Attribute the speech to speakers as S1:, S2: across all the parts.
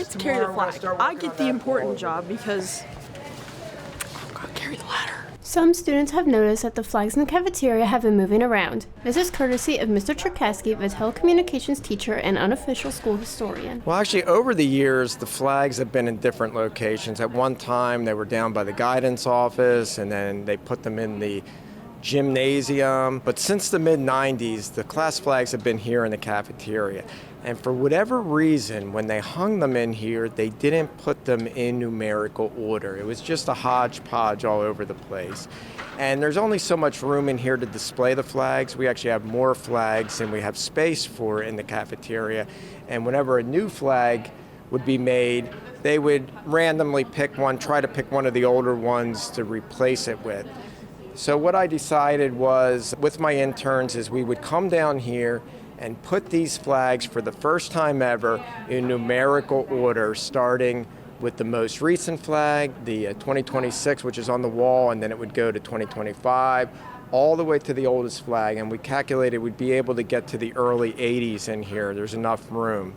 S1: get to carry the flag. I get the important job because I've got to carry the ladder.
S2: Some students have noticed that the flags in the cafeteria have been moving around. This is courtesy of Mr. Cherkasky, the telecommunications teacher and unofficial school historian.
S3: Well, actually, over the years, the flags have been in different locations. At one time, they were down by the guidance office, and then they put them in the gymnasium. But since the mid-90s, the class flags have been here in the cafeteria. And for whatever reason, when they hung them in here, they didn't put them in numerical order. It was just a hodgepodge all over the place. And there's only so much room in here to display the flags. We actually have more flags than we have space for in the cafeteria. And whenever a new flag would be made, they would randomly pick one, try to pick one of the older ones to replace it with. So what I decided was, with my interns, is we would come down here and put these flags for the first time ever in numerical order, starting with the most recent flag, the 2026, which is on the wall, and then it would go to 2025, all the way to the oldest flag. And we calculated we'd be able to get to the early 80s in here. There's enough room.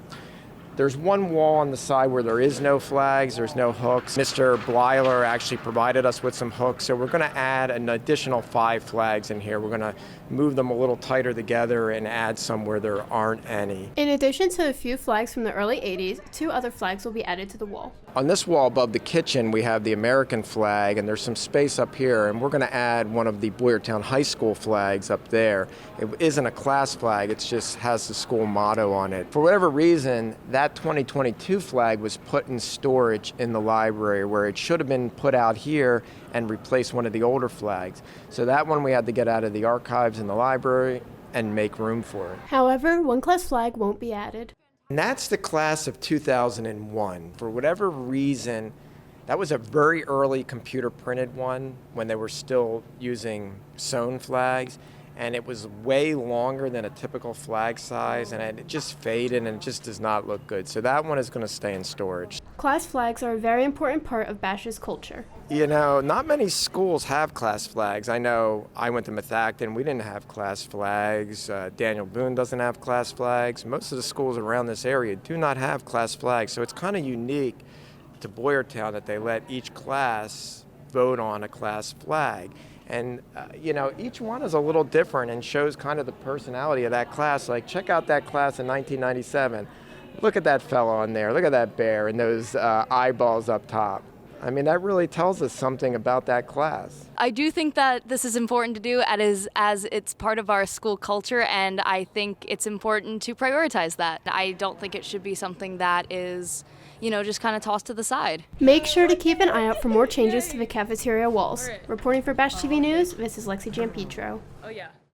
S3: There's one wall on the side where there is no flags, there's no hooks. Mr. Blyler actually provided us with some hooks, so we're going to add an additional 5 flags in here. We're going to move them a little tighter together and add some where there aren't any.
S2: In addition to a few flags from the early 80s, 2 other flags will be added to the wall.
S3: On this wall above the kitchen, we have the American flag, and there's some space up here, and we're going to add one of the Boyertown High School flags up there. It isn't a class flag, it just has the school motto on it. For whatever reason, that 2022 flag was put in storage in the library, where it should have been put out here and replace one of the older flags. So that one we had to get out of the archives in the library and make room for it.
S2: However, one class flag won't be added.
S3: And that's the class of 2001. For whatever reason, that was a very early computer printed one when they were still using sewn flags. And it was way longer than a typical flag size, and it just faded and it just does not look good. So that one is going to stay in storage.
S2: Class flags are a very important part of Bash's culture.
S3: You know, not many schools have class flags. I know I went to Methacton, we didn't have class flags. Daniel Boone doesn't have class flags. Most of the schools around this area do not have class flags. So it's kind of unique to Boyertown that they let each class vote on a class flag. And, you know, each one is a little different and shows kind of the personality of that class. Like, check out that class in 1997. Look at that fellow on there. Look at that bear and those eyeballs up top. I mean, that really tells us something about that class.
S4: I do think that this is important to do as it's part of our school culture, and I think it's important to prioritize that. I don't think it should be something that is, you know, just kind of tossed to the side.
S2: Make sure to keep an eye out for more changes to the cafeteria walls. Reporting for Bash TV News, this is Lexi Giampiertro.
S4: Oh yeah.